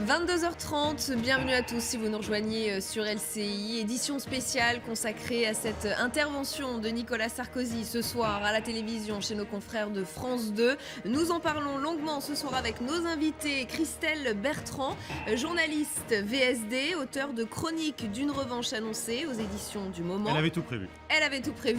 22h30, bienvenue à tous si vous nous rejoignez sur LCI, édition spéciale consacrée à cette intervention de Nicolas Sarkozy ce soir à la télévision chez nos confrères de France 2. Nous en parlons longuement ce soir avec nos invités, Christelle Bertrand, journaliste VSD, auteure de Chronique d'une revanche annoncée aux éditions du Moment. Elle avait tout prévu.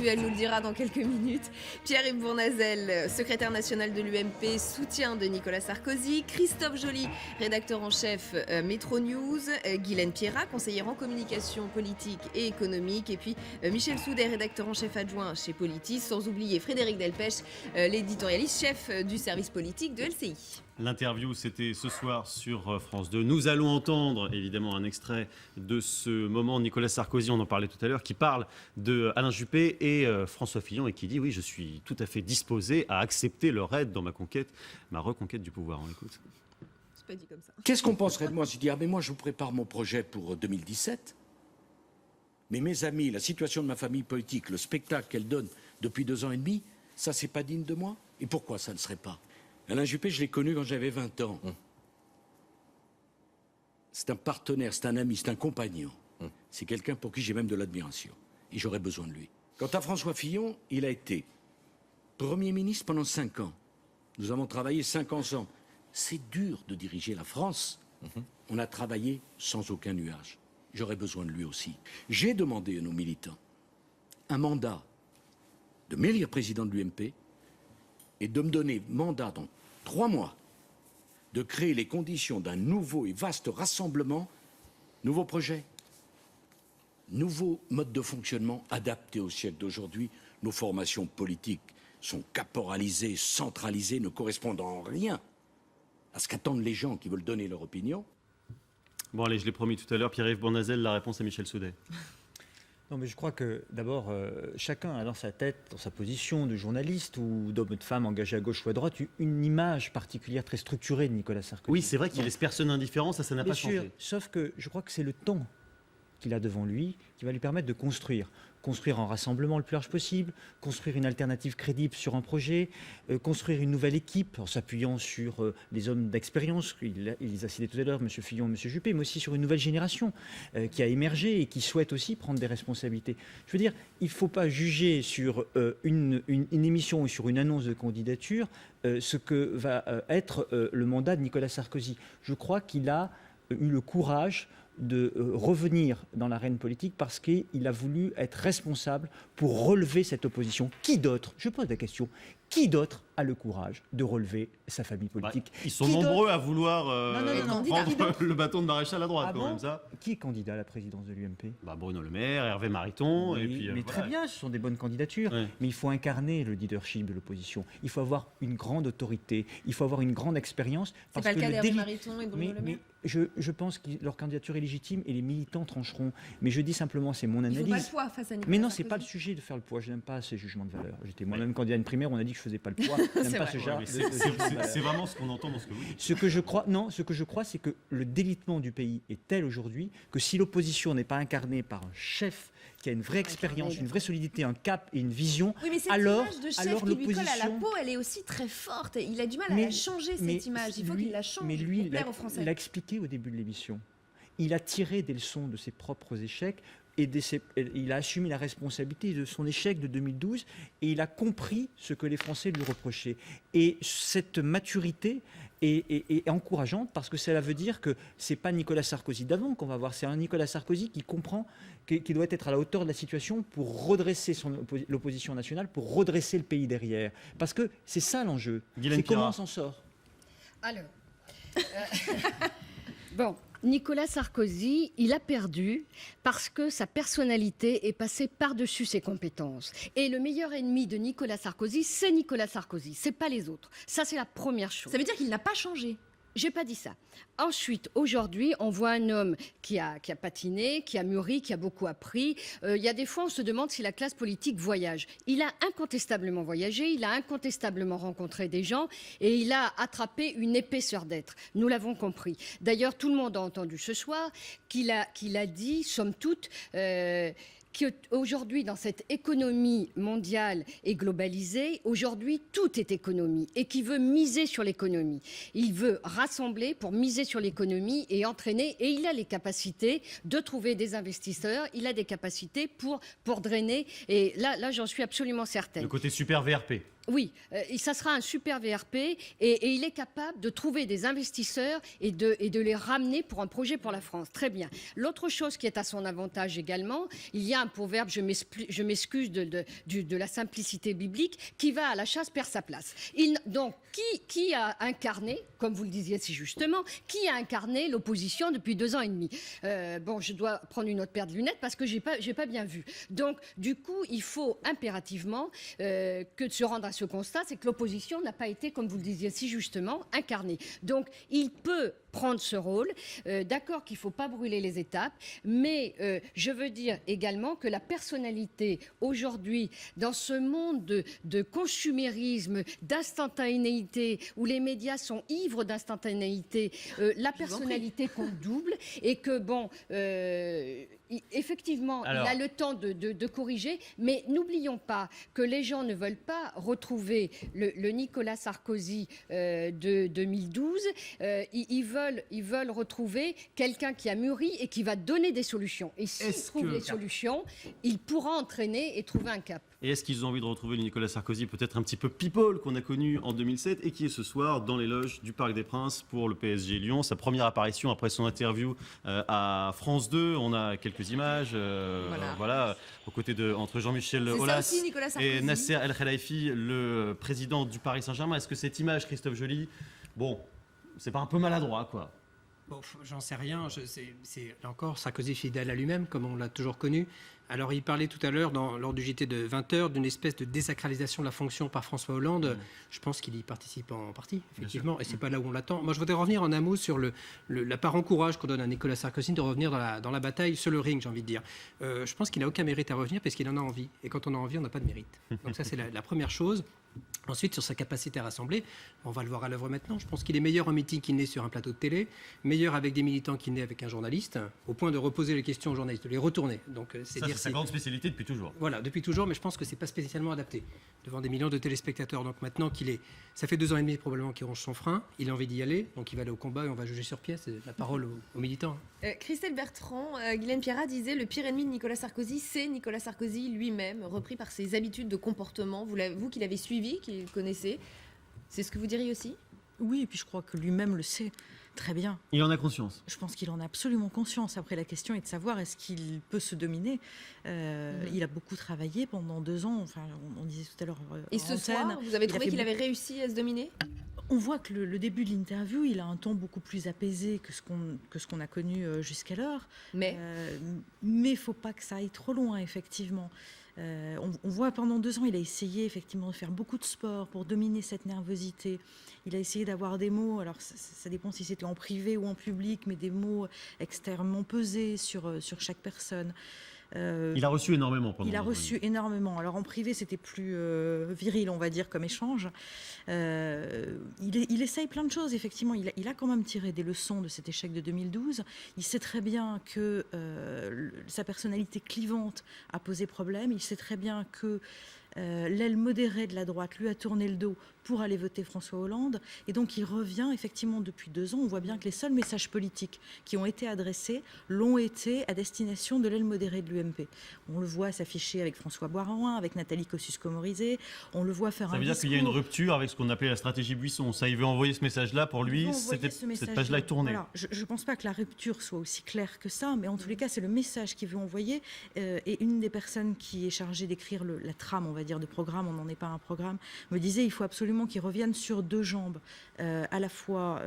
Elle nous le dira dans quelques minutes. Pierre-Yves Bournazel, secrétaire national de l'UMP, soutien de Nicolas Sarkozy. Christophe Joly, rédacteur en chef Métro News, Guylaine Pierrat, conseillère en communication politique et économique, et puis Michel Soudet, rédacteur en chef adjoint chez Politis, sans oublier Frédéric Delpech, l'éditorialiste chef du service politique de LCI. L'interview, c'était ce soir sur France 2. Nous allons entendre évidemment un extrait de ce moment. Nicolas Sarkozy, on en parlait tout à l'heure, qui parle de Alain Juppé et François Fillon et qui dit « Oui, je suis tout à fait disposé à accepter leur aide dans ma reconquête du pouvoir ». On écoute. Pas dit comme ça. Qu'est-ce qu'on penserait de moi? Je dis, mais moi je vous prépare mon projet pour 2017. Mais mes amis, la situation de ma famille politique, le spectacle qu'elle donne depuis 2 ans et demi, ça c'est pas digne de moi. Et pourquoi ça ne serait pas? Alain Juppé, je l'ai connu quand j'avais 20 ans. C'est un partenaire, c'est un ami, c'est un compagnon. C'est quelqu'un pour qui j'ai même de l'admiration. Et j'aurais besoin de lui. Quant à François Fillon, il a été Premier ministre pendant 5 ans. Nous avons travaillé 5 ans ensemble. C'est dur de diriger la France. On a travaillé sans aucun nuage. J'aurais besoin de lui aussi. J'ai demandé à nos militants un mandat de m'élire président de l'UMP et de me donner mandat dans 3 mois de créer les conditions d'un nouveau et vaste rassemblement, nouveau projet, nouveau mode de fonctionnement adapté au siècle d'aujourd'hui. Nos formations politiques sont caporalisées, centralisées, ne correspondent en rien à ce qu'attendent les gens qui veulent donner leur opinion. Bon allez, je l'ai promis tout à l'heure, Pierre-Yves Bournazel, la réponse à Michel Soudet. Non, mais je crois que d'abord, chacun a dans sa tête, dans sa position de journaliste ou d'homme ou de femme engagé à gauche ou à droite, une image particulière très structurée de Nicolas Sarkozy. Oui, c'est vrai qu'il laisse personne indifférent, ça n'a pas changé. Sauf que je crois que c'est le temps qu'il a devant lui qui va lui permettre de construire en rassemblement le plus large possible, construire une alternative crédible sur un projet, construire une nouvelle équipe en s'appuyant sur les hommes d'expérience, il les a cités tout à l'heure, M. Fillon, M. Juppé, mais aussi sur une nouvelle génération qui a émergé et qui souhaite aussi prendre des responsabilités. Je veux dire, il ne faut pas juger sur une émission ou sur une annonce de candidature ce que va être le mandat de Nicolas Sarkozy. Je crois qu'il a eu le courage de revenir dans l'arène politique parce qu'il a voulu être responsable pour relever cette opposition. Qui d'autre, je pose la question, qui d'autre a le courage de relever sa famille politique? Ils sont nombreux à vouloir prendre le bâton de maréchal à droite, quand même, ça. Qui est candidat à la présidence de l'UMP? Bruno Le Maire, Hervé Mariton. Oui, et puis, mais très bien, ce sont des bonnes candidatures. Oui. Mais il faut incarner le leadership de l'opposition. Il faut avoir une grande autorité. Il faut avoir une grande expérience. C'est pas le cas d'Hervé Mariton et Bruno Le Maire. Je pense que leur candidature est légitime et les militants trancheront. Mais je dis simplement, c'est mon analyse. Il faut pas le poids face à Nicolas Mais non, Sarkozy. c'est pas le sujet de faire le poids. Je n'aime pas ces jugements de valeur. J'étais moi-même candidat à une primaire, on a dit que je faisais pas le poids. Je n'aime pas ce genre. C'est vraiment ce qu'on entend dans ce que vous dites. Ce que je crois, c'est que le délitement du pays est tel aujourd'hui que si l'opposition n'est pas incarnée par un chef qui a une vraie expérience, une vraie solidité, un cap et une vision, oui, mais cette image de chef qui lui colle à la peau, elle est aussi très forte. Il a du mal à la changer, cette image. Il faut qu'il la change pour plaire aux Français. Il l'a expliqué au début de l'émission. Il a tiré des leçons de ses propres échecs et il a assumé la responsabilité de son échec de 2012 et il a compris ce que les Français lui reprochaient. Et cette maturité est encourageante parce que cela veut dire que ce n'est pas Nicolas Sarkozy d'avant qu'on va voir, c'est un Nicolas Sarkozy qui comprend qu'il doit être à la hauteur de la situation pour redresser l'opposition nationale, pour redresser le pays derrière. Parce que c'est ça l'enjeu, c'est comment on s'en sort. Alors, bon, Nicolas Sarkozy, il a perdu parce que sa personnalité est passée par-dessus ses compétences. Et le meilleur ennemi de Nicolas Sarkozy, c'est Nicolas Sarkozy, c'est pas les autres. Ça, c'est la première chose. Ça veut dire qu'il n'a pas changé. J'ai pas dit ça. Ensuite, aujourd'hui, on voit un homme qui a patiné, qui a mûri, qui a beaucoup appris. Il y a des fois, on se demande si la classe politique voyage. Il a incontestablement voyagé, il a incontestablement rencontré des gens et il a attrapé une épaisseur d'être. Nous l'avons compris. D'ailleurs, tout le monde a entendu ce soir qu'il a dit, somme toute, qu'aujourd'hui, dans cette économie mondiale et globalisée, aujourd'hui, tout est économie et qui veut miser sur l'économie. Il veut rassembler pour miser sur l'économie et entraîner, et il a les capacités de trouver des investisseurs, il a des capacités pour drainer, et là j'en suis absolument certaine. Le côté super VRP. Oui, et ça sera un super VRP et il est capable de trouver des investisseurs et de les ramener pour un projet pour la France. Très bien. L'autre chose qui est à son avantage également, il y a un proverbe, je m'excuse de la simplicité biblique, qui va à la chasse perd sa place. Donc, qui a incarné, comme vous le disiez si justement, qui a incarné l'opposition depuis 2 ans et demi? Bon, je dois prendre une autre paire de lunettes parce que j'ai pas bien vu. Donc, du coup, il faut impérativement que de se rendre à ce constat, c'est que l'opposition n'a pas été, comme vous le disiez si justement, incarnée. Donc, il peut prendre ce rôle. D'accord qu'il ne faut pas brûler les étapes, mais je veux dire également que la personnalité aujourd'hui, dans ce monde de consumérisme, d'instantanéité, où les médias sont ivres d'instantanéité, la personnalité compte double et que, bon, effectivement, il a le temps de corriger, mais n'oublions pas que les gens ne veulent pas retrouver le Nicolas Sarkozy de 2012. Ils veulent retrouver quelqu'un qui a mûri et qui va donner des solutions. Et s'il trouve des solutions, il pourra entraîner et trouver un cap. Et est-ce qu'ils ont envie de retrouver le Nicolas Sarkozy, peut-être un petit peu people, qu'on a connu en 2007 et qui est ce soir dans les loges du Parc des Princes pour le PSG Lyon? Sa première apparition après son interview à France 2. On a quelques images, voilà, aux côtés entre Jean-Michel Aulas et Nasser El Khelaifi, le président du Paris Saint-Germain. Est-ce que cette image, Christophe Joly, bon, c'est pas un peu maladroit, quoi? Bon, j'en sais rien. C'est encore Sarkozy fidèle à lui-même, comme on l'a toujours connu. Alors, il parlait tout à l'heure, lors du JT de 20h, d'une espèce de désacralisation de la fonction par François Hollande. Je pense qu'il y participe en partie, effectivement, et c'est pas là où on l'attend. Moi, je voudrais revenir en un mot sur l'apparent courage qu'on donne à Nicolas Sarkozy de revenir dans la bataille sur le ring, j'ai envie de dire. Je pense qu'il n'a aucun mérite à revenir parce qu'il en a envie. Et quand on a envie, on n'a pas de mérite. Donc ça, c'est la première chose. Ensuite, sur sa capacité à rassembler, on va le voir à l'œuvre maintenant. Je pense qu'il est meilleur en meeting qu'il n'est sur un plateau de télé, meilleur avec des militants qu'il n'est avec un journaliste, au point de reposer les questions aux journalistes, de les retourner. Donc, c'est sa grande spécialité depuis toujours. Voilà, depuis toujours, mais je pense que c'est pas spécialement adapté devant des millions de téléspectateurs. Donc maintenant ça fait 2 ans et demi probablement qu'il ronge son frein, il a envie d'y aller, donc il va aller au combat et on va juger sur pièce. La parole aux militants. Christelle Bertrand, Guylaine Pierrat disait le pire ennemi de Nicolas Sarkozy, c'est Nicolas Sarkozy lui-même, repris par ses habitudes de comportement. Vous qui l'avez suivi, qui le connaissez, c'est ce que vous diriez aussi? Oui, et puis je crois que lui-même le sait très bien. Il en a conscience. Je pense qu'il en a absolument conscience. Après, la question est de savoir est-ce qu'il peut se dominer. Il a beaucoup travaillé pendant 2 ans. Enfin, on disait tout à l'heure. Et ce soir, vous avez trouvé qu'il avait réussi à se dominer? On voit que le début de l'interview, il a un ton beaucoup plus apaisé que ce qu'on a connu jusqu'alors. Mais il ne faut pas que ça aille trop loin, effectivement. On voit pendant 2 ans, il a essayé effectivement de faire beaucoup de sport pour dominer cette nervosité. Il a essayé d'avoir des mots, alors ça dépend si c'était en privé ou en public, mais des mots extrêmement pesés sur chaque personne. Il a reçu énormément pendant. Il a reçu énormément. Alors en privé, c'était plus viril, on va dire, comme échange. Il essaye plein de choses, effectivement. Il a quand même tiré des leçons de cet échec de 2012. Il sait très bien que sa personnalité clivante a posé problème. Il sait très bien que l'aile modérée de la droite lui a tourné le dos pour aller voter François Hollande. Et donc il revient effectivement depuis 2 ans. On voit bien que les seuls messages politiques qui ont été adressés l'ont été à destination de l'aile modérée de l'UMP. On le voit s'afficher avec François Baroin, avec Nathalie Kosciusko-Morizet. On le voit faire un discours. Ça veut dire qu'il y a une rupture avec ce qu'on appelait la stratégie Buisson. Ça, il veut envoyer ce message-là. Pour lui, cette page-là est tournée. Voilà. Je ne pense pas que la rupture soit aussi claire que ça, mais en tous les cas, c'est le message qu'il veut envoyer. Et une des personnes qui est chargée d'écrire la trame, on va dire, de programme, on n'en est pas un programme, me disait il faut absolument qu'il revienne sur 2 jambes, à la fois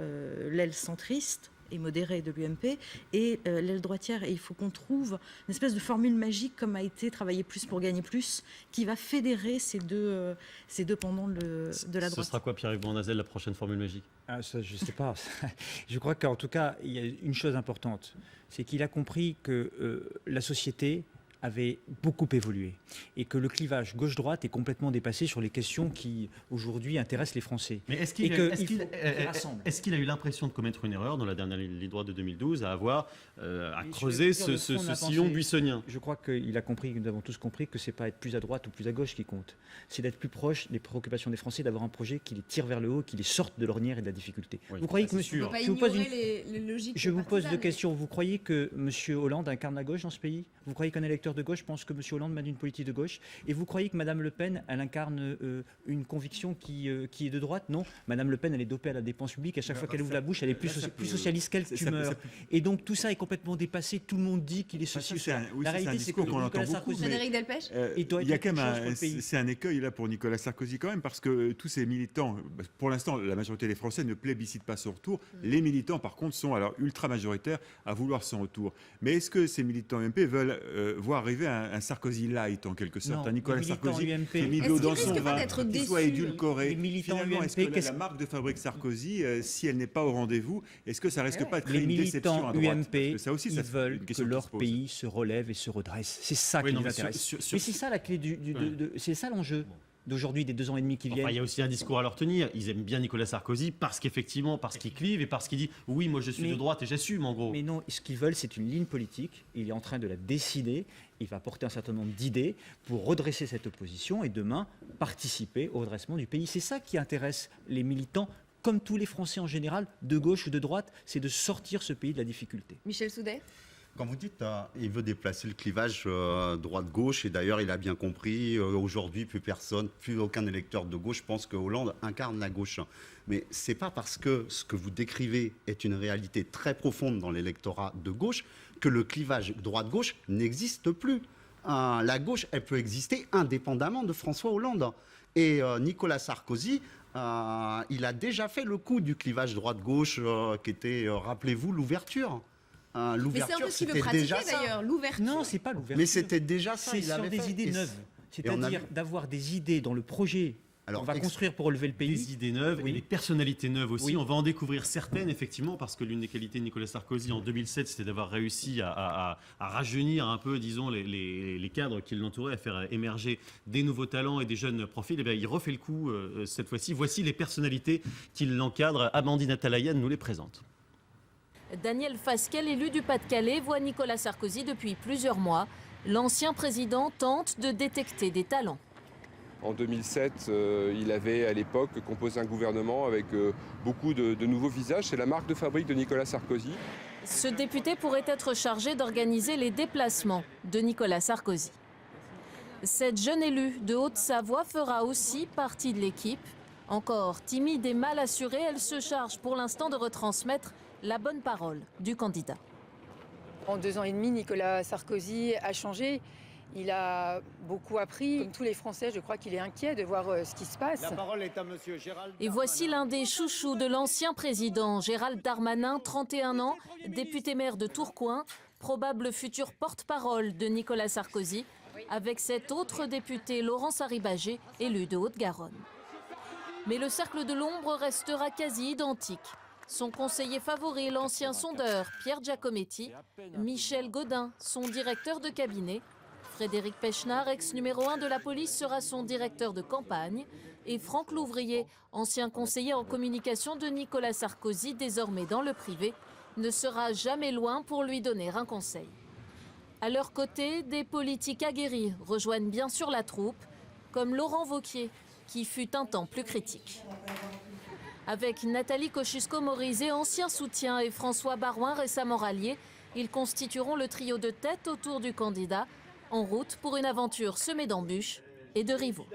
l'aile centriste et modérée de l'UMP et l'aile droitière. Et il faut qu'on trouve une espèce de formule magique, comme a été travailler plus pour gagner plus, qui va fédérer ces deux pendants de la droite. Ce sera quoi, Pierre-Yves Bournazel, la prochaine formule magique? Ça, je ne sais pas. Je crois qu'en tout cas, il y a une chose importante, c'est qu'il a compris que la société avait beaucoup évolué et que le clivage gauche-droite est complètement dépassé sur les questions qui aujourd'hui intéressent les Français. Mais est-ce qu'il a eu l'impression de commettre une erreur dans la dernière ligne droite de 2012 à avoir à creuser ce sillon buissonien? Je crois qu'il a compris, nous avons tous compris que c'est pas être plus à droite ou plus à gauche qui compte, c'est d'être plus proche des préoccupations des Français, d'avoir un projet qui les tire vers le haut, qui les sorte de l'ornière et de la difficulté. Oui, vous croyez que On ne peut pas les logiques je vous pose deux partisanes. questions. Vous croyez que M. Hollande incarne la gauche dans ce pays? Vous croyez qu'un électeur de gauche pense que M. Hollande mène une politique de gauche? Et vous croyez que Mme Le Pen, elle incarne une conviction qui est de droite? Non. Mme Le Pen, elle est dopée à la dépense publique. À chaque fois qu'elle ouvre la bouche, elle est plus socialiste qu'elle tumeur. Et donc tout ça est complètement dépassé. Tout le monde dit qu'il est ceci. La réalité, c'est que Nicolas Sarkozy... Frédéric Delpech, il doit Il y a être quand quelque chose pour même le pays. c'est un écueil là pour Nicolas Sarkozy quand même, parce que tous ces militants, pour l'instant la majorité des Français ne plébiscitent pas son retour. Les militants par contre sont alors ultra majoritaires à vouloir son retour. Mais est-ce que ces militants UMP veulent voir arriver un Sarkozy light en quelque sorte, Non, un Nicolas les militants Sarkozy UMP. qui a mis de Est-ce l'eau qu'ils dans son risquent pas vin, d'être qui soit déçus, édulcoré? les militants Finalement, est-ce UMP, que la marque de fabrique Sarkozy, si elle n'est pas au rendez-vous, est-ce que ça risque pas de créer Les une déception militants à droite? UMP, Parce que ça aussi, ils ça, c'est veulent une que question qui leur se pose. pays se relève et se redresse. C'est ça Oui, qui non, les mais intéresse. sur- Mais c'est ça la clé c'est ça l'enjeu d'aujourd'hui, des 2 ans et demi qui viennent. Enfin, il y a aussi un discours à leur tenir. Ils aiment bien Nicolas Sarkozy parce qu'il clive et parce qu'il dit oui, moi je suis Mais- de droite et j'assume en gros. Mais non, ce qu'ils veulent, c'est une ligne politique. Il est en train de la décider. Il va porter un certain nombre d'idées pour redresser cette opposition et demain participer au redressement du pays. C'est ça qui intéresse les militants, comme tous les Français en général, de gauche ou de droite, c'est de sortir ce pays de la difficulté. Michel Soudet. Quand vous dites il veut déplacer le clivage droite-gauche, et d'ailleurs il a bien compris, aujourd'hui plus aucun électeur de gauche pense que Hollande incarne la gauche. Mais c'est pas parce que ce que vous décrivez est une réalité très profonde dans l'électorat de gauche que le clivage droite-gauche n'existe plus. La gauche, elle peut exister indépendamment de François Hollande. Et Nicolas Sarkozy, il a déjà fait le coup du clivage droite-gauche qui était, rappelez-vous, l'ouverture. Mais c'est un peu ce qu'il veut c'était pratiquer déjà ça. d'ailleurs, l'ouverture. Non, c'est pas l'ouverture. Mais c'était déjà ça. C'est il sur avait des fait. idées Et neuves. et on a C'est-à-dire vu- d'avoir des idées dans le projet Alors, qu'on va construire pour relever le pays. Des idées neuves Oui. et des personnalités neuves aussi. Oui. On va en découvrir certaines, effectivement, parce que l'une des qualités de Nicolas Sarkozy en 2007, c'était d'avoir réussi à rajeunir un peu, disons, les cadres qui l'entouraient, à faire émerger des nouveaux talents et des jeunes profils. Et bien, il refait le coup cette fois-ci. Voici les personnalités qui l'encadrent. Amandine Atalayan nous les présente. Daniel Fasquelle, élu du Pas-de-Calais, voit Nicolas Sarkozy depuis plusieurs mois. L'ancien président tente de détecter des talents. En 2007, il avait à l'époque composé un gouvernement avec beaucoup de nouveaux visages. C'est la marque de fabrique de Nicolas Sarkozy. Ce député pourrait être chargé d'organiser les déplacements de Nicolas Sarkozy. Cette jeune élue de Haute-Savoie fera aussi partie de l'équipe. Encore timide et mal assurée, elle se charge pour l'instant de retransmettre la bonne parole du candidat. En 2 ans et demi, Nicolas Sarkozy a changé. Il a beaucoup appris. Comme tous les Français, je crois qu'il est inquiet de voir ce qui se passe. La parole est à monsieur Gérald. Et voici l'un des chouchous de l'ancien président, Gérald Darmanin, 31 ans, député maire de Tourcoing, probable futur porte-parole de Nicolas Sarkozy, avec cet autre député, Laurence Harribagé, élu de Haute-Garonne. Mais le cercle de l'ombre restera quasi identique. Son conseiller favori, l'ancien sondeur Pierre Giacometti, Michel Gaudin, son directeur de cabinet, Frédéric Pechnard, ex-numéro 1 de la police, sera son directeur de campagne, et Franck Louvrier, ancien conseiller en communication de Nicolas Sarkozy, désormais dans le privé, ne sera jamais loin pour lui donner un conseil. À leur côté, des politiques aguerris rejoignent bien sûr la troupe, comme Laurent Wauquiez, qui fut un temps plus critique. Avec Nathalie Kosciusko-Morizet, ancien soutien, et François Baroin, récemment rallié, ils constitueront le trio de tête autour du candidat, en route pour une aventure semée d'embûches et de rivaux.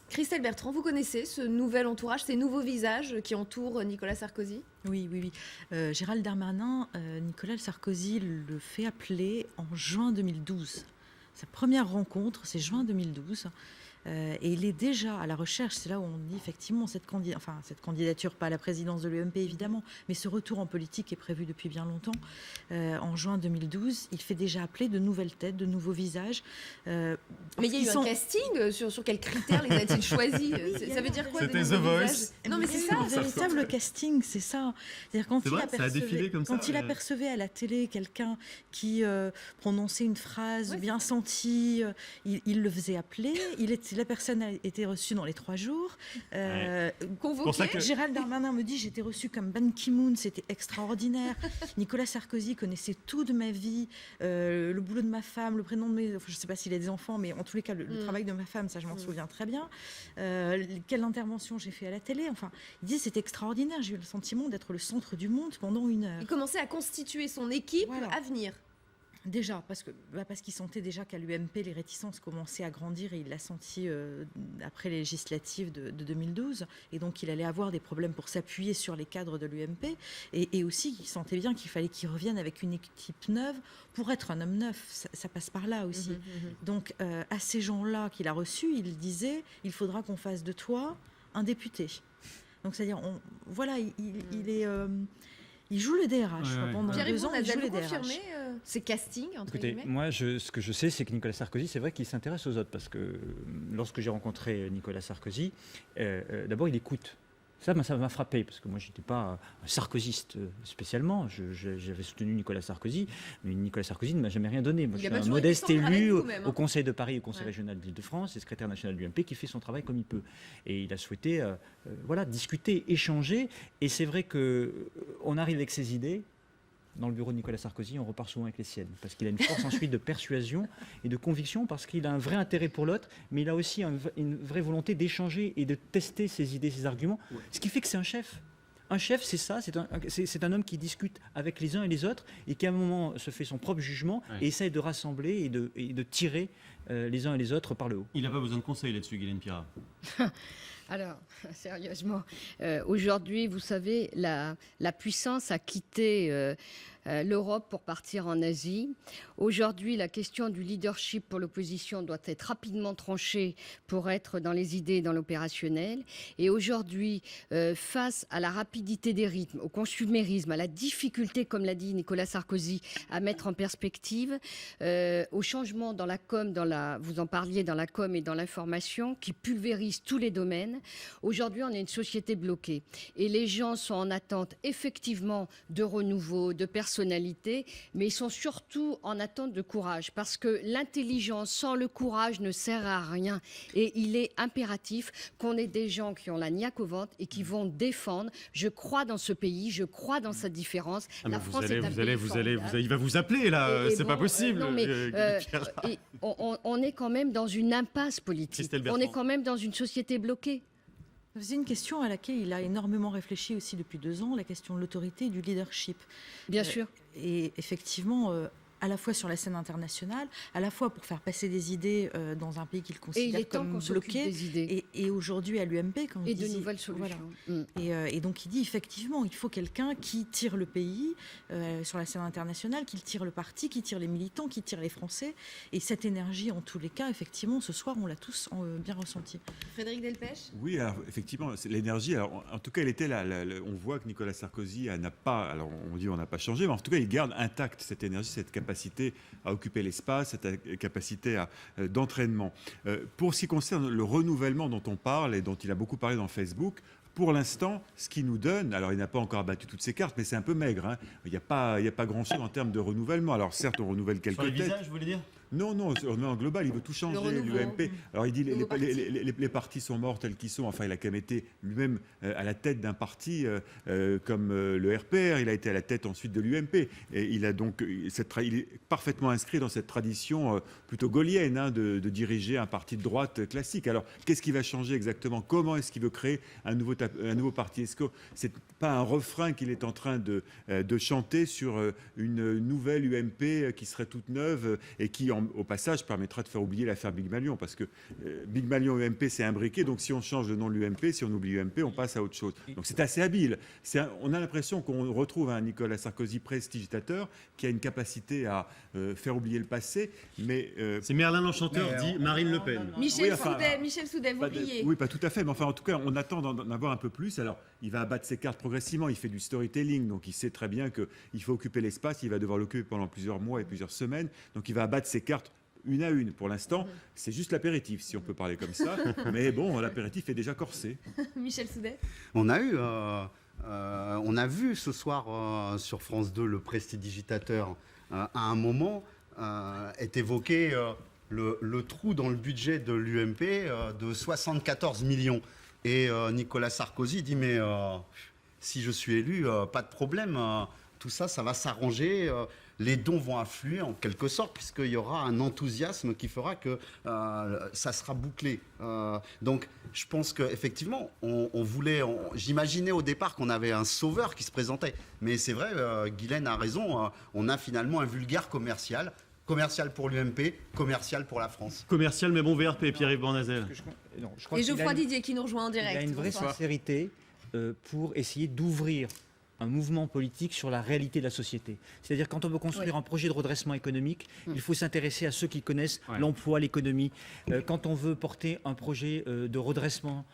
Christelle Bertrand, vous connaissez ce nouvel entourage, ces nouveaux visages qui entourent Nicolas Sarkozy? Oui. Gérald Darmanin, Nicolas Sarkozy le fait appeler en juin 2012. Sa première rencontre, c'est juin 2012. Et il est déjà à la recherche, c'est là où on dit effectivement cette candidature, pas à la présidence de l'UMP évidemment, mais ce retour en politique est prévu depuis bien longtemps. En juin 2012, il fait déjà appeler de nouvelles têtes, de nouveaux visages. Mais il y a eu un casting, sur quels critères les a-t-il choisis? Ça veut dire quoi? C'était The Voice. Non mais c'est ça. Un véritable casting, c'est ça. C'est-à-dire quand Ça a défilé comme ça. quand il apercevait à la télé quelqu'un qui prononçait une phrase bien sentie, il le faisait appeler. La personne a été reçue dans les 3 jours. Convoqué. Gérald Darmanin me dit j'étais reçue comme Ban Ki-moon, c'était extraordinaire. Nicolas Sarkozy connaissait tout de ma vie, le boulot de ma femme, le prénom de mes... je ne sais pas s'il a des enfants, mais en tous les cas, le travail de ma femme, ça je m'en souviens très bien. Quelle intervention j'ai fait à la télé. Enfin, il dit c'était extraordinaire, j'ai eu le sentiment d'être le centre du monde pendant 1 heure. Il commençait à constituer son équipe à venir. Déjà, parce qu'il sentait déjà qu'à l'UMP, les réticences commençaient à grandir et il l'a senti après les législatives de 2012. Et donc, il allait avoir des problèmes pour s'appuyer sur les cadres de l'UMP. Et aussi, il sentait bien qu'il fallait qu'il revienne avec une équipe neuve pour être un homme neuf. Ça passe par là aussi. Donc, à ces gens-là qu'il a reçus, il disait « il faudra qu'on fasse de toi un député ». Donc, c'est-à-dire, il joue le DRH. Pendant 2 ans, il joue le DRH. Ces castings, entre Écoutez, guillemets. moi, ce que je sais, c'est que Nicolas Sarkozy, c'est vrai qu'il s'intéresse aux autres. Parce que lorsque j'ai rencontré Nicolas Sarkozy, d'abord, il écoute. Ça m'a frappé, parce que moi, je n'étais pas un sarkozyste spécialement. J'avais soutenu Nicolas Sarkozy, mais Nicolas Sarkozy ne m'a jamais rien donné. Moi, je suis un modeste élu au Conseil de Paris, au Conseil régional d'Île-de-France, et secrétaire national du MP, qui fait son travail comme il peut. Et il a souhaité discuter, échanger. Et c'est vrai qu'on arrive avec ses idées. Dans le bureau de Nicolas Sarkozy, on repart souvent avec les siennes, parce qu'il a une force ensuite de persuasion et de conviction, parce qu'il a un vrai intérêt pour l'autre, mais il a aussi une vraie volonté d'échanger et de tester ses idées, ses arguments, ce qui fait que c'est un chef. Un chef, c'est ça, c'est un homme qui discute avec les uns et les autres, et qui à un moment se fait son propre jugement, et essaye de rassembler et de tirer les uns et les autres par le haut. Il n'a pas besoin de conseils là-dessus, Guylaine Pira. Alors, sérieusement, aujourd'hui, vous savez, la puissance a quitté l'Europe pour partir en Asie. Aujourd'hui, la question du leadership pour l'opposition doit être rapidement tranchée pour être dans les idées et dans l'opérationnel. Et aujourd'hui, face à la rapidité des rythmes, au consumérisme, à la difficulté, comme l'a dit Nicolas Sarkozy, à mettre en perspective, au changement dans la com, vous en parliez, dans la com et dans l'information, qui pulvérise tous les domaines. Aujourd'hui, on est une société bloquée. Et les gens sont en attente, effectivement, de renouveau, de personnalité, mais ils sont surtout en attente de courage, parce que l'intelligence sans le courage ne sert à rien. Et il est impératif qu'on ait des gens qui ont la niaque au ventre et qui vont défendre. Je crois dans ce pays, je crois dans sa différence. La France est un pays formidable. Il va vous appeler là, c'est pas possible. Non, mais, on est quand même dans une impasse politique. On est quand même dans une société bloquée. C'est une question à laquelle il a énormément réfléchi aussi depuis 2 ans, la question de l'autorité et du leadership. Bien sûr. Et effectivement, à la fois sur la scène internationale, à la fois pour faire passer des idées dans un pays qu'il considère comme bloqué, des idées. Et aujourd'hui à l'UMP, quand et de nouvelles solutions. Voilà. Et donc il dit effectivement, il faut quelqu'un qui tire le pays sur la scène internationale, qui tire le parti, qui tire les militants, qui tire les Français. Et cette énergie, en tous les cas, effectivement, ce soir, on l'a tous bien ressenti. Frédéric Delpech. Oui, alors effectivement, l'énergie. Alors en tout cas, elle était là. On voit que Nicolas Sarkozy n'a pas. Alors on dit on n'a pas changé, mais en tout cas, il garde intacte cette énergie, cette capacité à occuper l'espace, cette capacité d'entraînement. Pour ce qui concerne le renouvellement dont on parle et dont il a beaucoup parlé dans Facebook, pour l'instant, ce qu'il nous donne, alors il n'a pas encore abattu toutes ses cartes, mais c'est un peu maigre. Hein. Il n'y a pas grand-chose en termes de renouvellement. Alors certes, on renouvelle quelques têtes. Sur les visages, vous voulez dire ? Non, en global, il veut tout changer, l'UMP. Alors il dit les partis sont morts tels qu'ils sont. Enfin, il a quand même été lui-même à la tête d'un parti comme le RPR. Il a été à la tête ensuite de l'UMP. Et il a donc il est parfaitement inscrit dans cette tradition plutôt gaulienne de diriger un parti de droite classique. Alors, qu'est-ce qui va changer exactement ? Comment est-ce qu'il veut créer un nouveau parti ? Est-ce que c'est pas un refrain qu'il est en train de chanter sur une nouvelle UMP qui serait toute neuve et qui en au passage, permettra de faire oublier l'affaire Big Malion, parce que Big Malion UMP, c'est imbriqué, donc si on change le nom de l'UMP, si on oublie UMP, on passe à autre chose. Donc c'est assez habile. On a l'impression qu'on retrouve un Nicolas Sarkozy prestigitateur qui a une capacité à faire oublier le passé, mais... c'est Merlin l'Enchanteur dit Marine Le Pen. Michel Soudet, vous riez. Oui, pas tout à fait, mais enfin, en tout cas, on attend d'en avoir un peu plus. Alors, il va abattre ses cartes progressivement, il fait du storytelling, donc il sait très bien qu'il faut occuper l'espace, il va devoir l'occuper pendant plusieurs mois et plusieurs semaines, donc il va abattre ses cartes une à une. Pour l'instant, c'est juste l'apéritif, si on peut parler comme ça, mais bon, l'apéritif est déjà corsé. Michel Soudet. On a vu ce soir sur France 2 le prestidigitateur à un moment est évoqué le trou dans le budget de l'UMP de 74 millions. Et Nicolas Sarkozy dit mais si je suis élu, pas de problème, tout ça, ça va s'arranger. Les dons vont affluer en quelque sorte, puisqu'il y aura un enthousiasme qui fera que ça sera bouclé. Donc je pense qu'effectivement, j'imaginais au départ qu'on avait un sauveur qui se présentait. Mais c'est vrai, Guylaine a raison, on a finalement un vulgaire commercial. Commercial pour l'UMP, commercial pour la France. Commercial mais bon VRP, Pierre-Yves Bornazel. Et Geoffroy Didier qui nous rejoint en direct. Il a une vraie sincérité pour essayer d'ouvrir un mouvement politique sur la réalité de la société. C'est-à-dire quand on veut construire un projet de redressement économique, il faut s'intéresser à ceux qui connaissent l'emploi, l'économie. Quand on veut porter un projet de redressement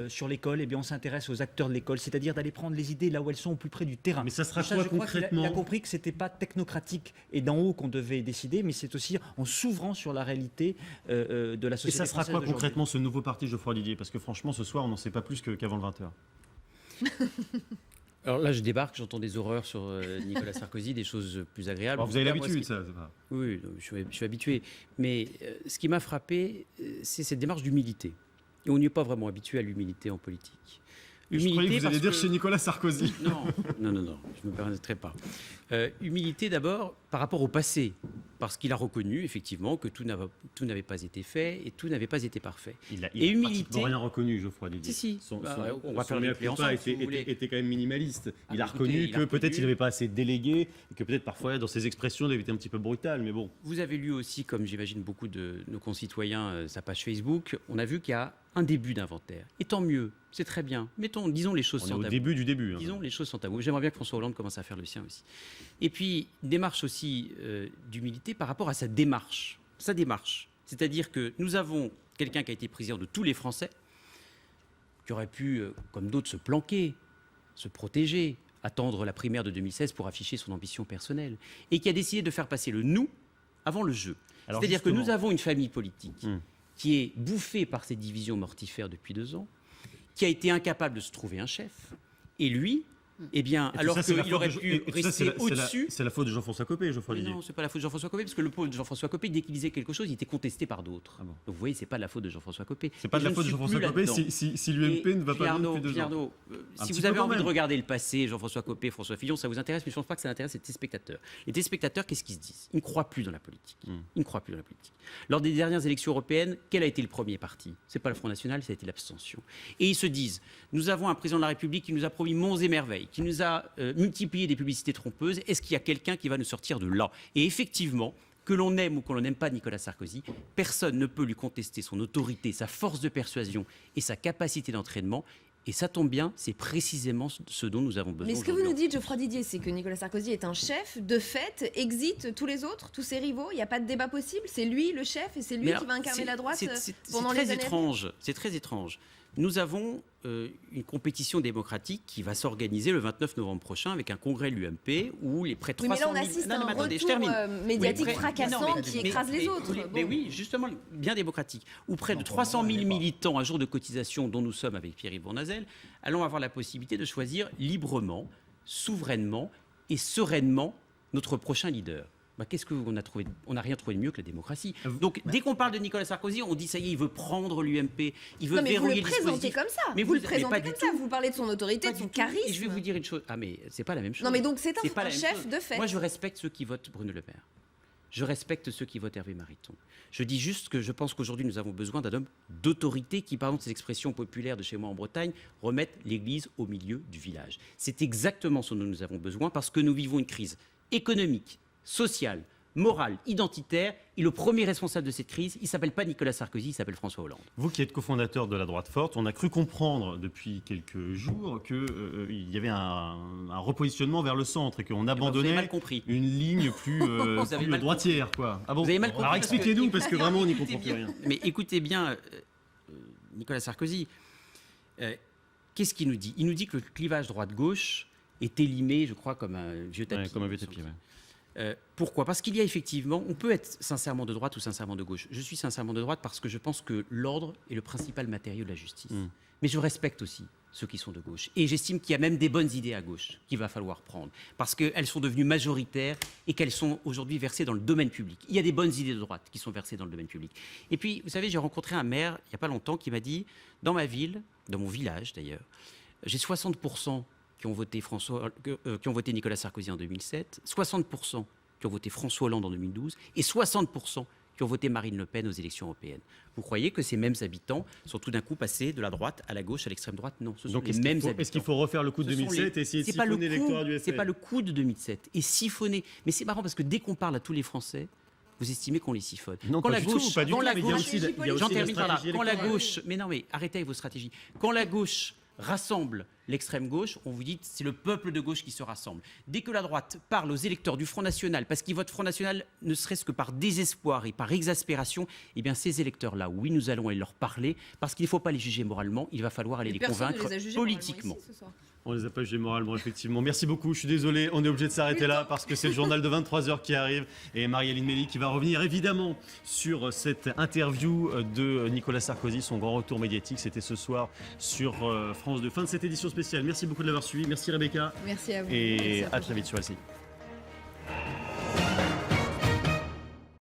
sur l'école, eh bien on s'intéresse aux acteurs de l'école, c'est-à-dire d'aller prendre les idées là où elles sont au plus près du terrain. Mais ça sera quoi concrètement ? Il a compris que c'était pas technocratique et d'en haut qu'on devait décider, mais c'est aussi en s'ouvrant sur la réalité de la société. Et ça sera quoi concrètement ce nouveau parti Geoffroy Didier ? Parce que franchement, ce soir, on n'en sait pas plus qu'avant le 20h. Alors là, je débarque, j'entends des horreurs sur Nicolas Sarkozy, des choses plus agréables. Alors vous avez l'habitude, ça va. Oui, je suis habitué. Mais ce qui m'a frappé, c'est cette démarche d'humilité. Et on n'y est pas vraiment habitué à l'humilité en politique. Je croyais que vous allez dire chez Nicolas Sarkozy. Non, je ne me permettrai pas. Humilité d'abord par rapport au passé, parce qu'il a reconnu effectivement que tout n'avait pas été fait et tout n'avait pas été parfait. Il a pratiquement rien reconnu, Geoffroy Didier. Si. On va faire le ensemble. Était quand même minimaliste. Il a reconnu que peut-être il n'avait pas assez délégué et que peut-être parfois dans ses expressions il avait été un petit peu brutal, mais bon. Vous avez lu aussi, comme j'imagine beaucoup de nos concitoyens, sa page Facebook. On a vu qu'il y a un début d'inventaire. Et tant mieux, c'est très bien. Disons les choses sans tabou. Au début du début. Disons les choses sans tabou. J'aimerais bien que François Hollande commence à faire le sien aussi. Et puis, une démarche aussi d'humilité par rapport à sa démarche. C'est-à-dire que nous avons quelqu'un qui a été président de tous les Français, qui aurait pu, comme d'autres, se planquer, se protéger, attendre la primaire de 2016 pour afficher son ambition personnelle, et qui a décidé de faire passer le nous avant le je. C'est-à-dire que nous avons une famille politique qui est bouffée par ces divisions mortifères depuis 2 ans, qui a été incapable de se trouver un chef, et lui... Eh bien, alors qu'il aurait pu rester au-dessus... C'est la faute de Jean-François Copé, Geoffroy Didier. Non, c'est pas la faute de Jean-François Copé, parce que le pauvre de Jean-François Copé, dès qu'il disait quelque chose, il était contesté par d'autres. Donc vous voyez, c'est pas la faute de Jean-François Copé. C'est pas de la faute de Jean-François Copé si l'UMP ne va pas bien depuis 2 ans. Si vous avez envie de regarder le passé, Jean-François Copé, François Fillon, ça vous intéresse, mais je ne pense pas que ça intéresse les téléspectateurs. Les téléspectateurs, qu'est-ce qu'ils se disent ? Ils ne croient plus dans la politique. Lors des dernières élections européennes, quel a été le premier parti ? C'est pas le Front National, ça a été l'abstention. Et ils se disent, nous avons un président de la République qui nous a promis monts et merveilles, qui nous a multiplié des publicités trompeuses. Est-ce qu'il y a quelqu'un qui va nous sortir de là ? Et effectivement, que l'on aime ou que l'on n'aime pas Nicolas Sarkozy, personne ne peut lui contester son autorité, sa force de persuasion et sa capacité d'entraînement. Et ça tombe bien, c'est précisément ce dont nous avons besoin. Mais ce que vous nous dites, Geoffroy Didier, c'est que Nicolas Sarkozy est un chef. De fait, exit tous les autres, tous ses rivaux. Il n'y a pas de débat possible. C'est lui le chef et c'est lui qui va incarner la droite pendant les années. C'est très étrange. Nous avons une compétition démocratique qui va s'organiser le 29 novembre prochain avec un congrès de l'UMP où les près de 300 000... Mais là, on assiste à un retour médiatique fracassant qui écrase les autres. Mais oui, justement, bien démocratique. Où près de 300 000 militants, un jour de cotisation dont nous sommes avec Pierre-Yves Bournazel, allons avoir la possibilité de choisir librement, souverainement et sereinement notre prochain leader. Qu'est-ce qu'on a trouvé ? On n'a rien trouvé de mieux que la démocratie. Donc, dès qu'on parle de Nicolas Sarkozy, on dit ça y est, il veut prendre l'UMP, il veut verrouiller le dispositif. Vous le présentez comme ça. Mais vous le présentez comme ça. Vous parlez de son autorité, de son charisme. Et je vais vous dire une chose. Ah, mais c'est pas la même chose. Non, mais donc c'est un chef de fait. Moi, je respecte ceux qui votent Bruno Le Maire. Je respecte ceux qui votent Hervé Mariton. Je dis juste que je pense qu'aujourd'hui, nous avons besoin d'un homme d'autorité qui, pardon de ces expressions populaires de chez moi en Bretagne, remette l'église au milieu du village. C'est exactement ce dont nous avons besoin parce que nous vivons une crise économique, sociale, morale, identitaire. Et le premier responsable de cette crise, il ne s'appelle pas Nicolas Sarkozy, il s'appelle François Hollande. Vous qui êtes cofondateur de la droite forte, on a cru comprendre depuis quelques jours qu'il y avait un repositionnement vers le centre et qu'on abandonnait mal compris. une ligne plus, plus droitière. Quoi. Ah bon, vous avez mal compris. Alors expliquez-nous, parce que vraiment on n'y comprend plus rien. Mais écoutez bien, Nicolas Sarkozy, qu'est-ce qu'il nous dit? Il nous dit que le clivage droite-gauche est élimé, je crois, comme un vieux tapis. Ouais, comme un vieux tapis, pourquoi? Parce qu'il y a effectivement, on peut être sincèrement de droite ou sincèrement de gauche. Je suis sincèrement de droite parce que je pense que l'ordre est le principal matériau de la justice. Mais je respecte aussi ceux qui sont de gauche. Et j'estime qu'il y a même des bonnes idées à gauche qu'il va falloir prendre. Parce qu'elles sont devenues majoritaires et qu'elles sont aujourd'hui versées dans le domaine public. Il y a des bonnes idées de droite qui sont versées dans le domaine public. Et puis, vous savez, j'ai rencontré un maire, il n'y a pas longtemps, qui m'a dit, dans ma ville, dans mon village d'ailleurs, j'ai 60% qui ont voté Nicolas Sarkozy en 2007, 60% qui ont voté François Hollande en 2012 et 60% qui ont voté Marine Le Pen aux élections européennes. Vous croyez que ces mêmes habitants sont tout d'un coup passés de la droite à la gauche, à l'extrême droite? Non, ce sont les mêmes habitants. Est-ce qu'il faut refaire le coup de 2007 et essayer de siphonner l'électorat du FN? C'est pas le coup de 2007. Et siphonner. Mais c'est marrant parce que dès qu'on parle à tous les Français, vous estimez qu'on les siphonne. Non, quand pas la du gauche, tout, pas du tout, mais il y a aussi j'en termine la par là. stratégie Quand la électorale. gauche, mais non, mais arrêtez avec vos stratégies. Quand la gauche rassemble l'extrême gauche, on vous dit c'est le peuple de gauche qui se rassemble. Dès que la droite parle aux électeurs du Front National, parce qu'ils votent Front National ne serait-ce que par désespoir et par exaspération, eh bien ces électeurs-là, oui, nous allons aller leur parler, parce qu'il ne faut pas les juger moralement, il va falloir aller les convaincre politiquement. On les a pas jugés moralement, effectivement. Merci beaucoup. Je suis désolé, on est obligé de s'arrêter là parce que c'est le journal de 23h qui arrive et Marie-Aline Méli qui va revenir évidemment sur cette interview de Nicolas Sarkozy, son grand retour médiatique. C'était ce soir sur France 2. Fin de cette édition spéciale. Merci beaucoup de l'avoir suivi. Merci Rebecca. Merci à vous. Et Merci à très vite sur LCI.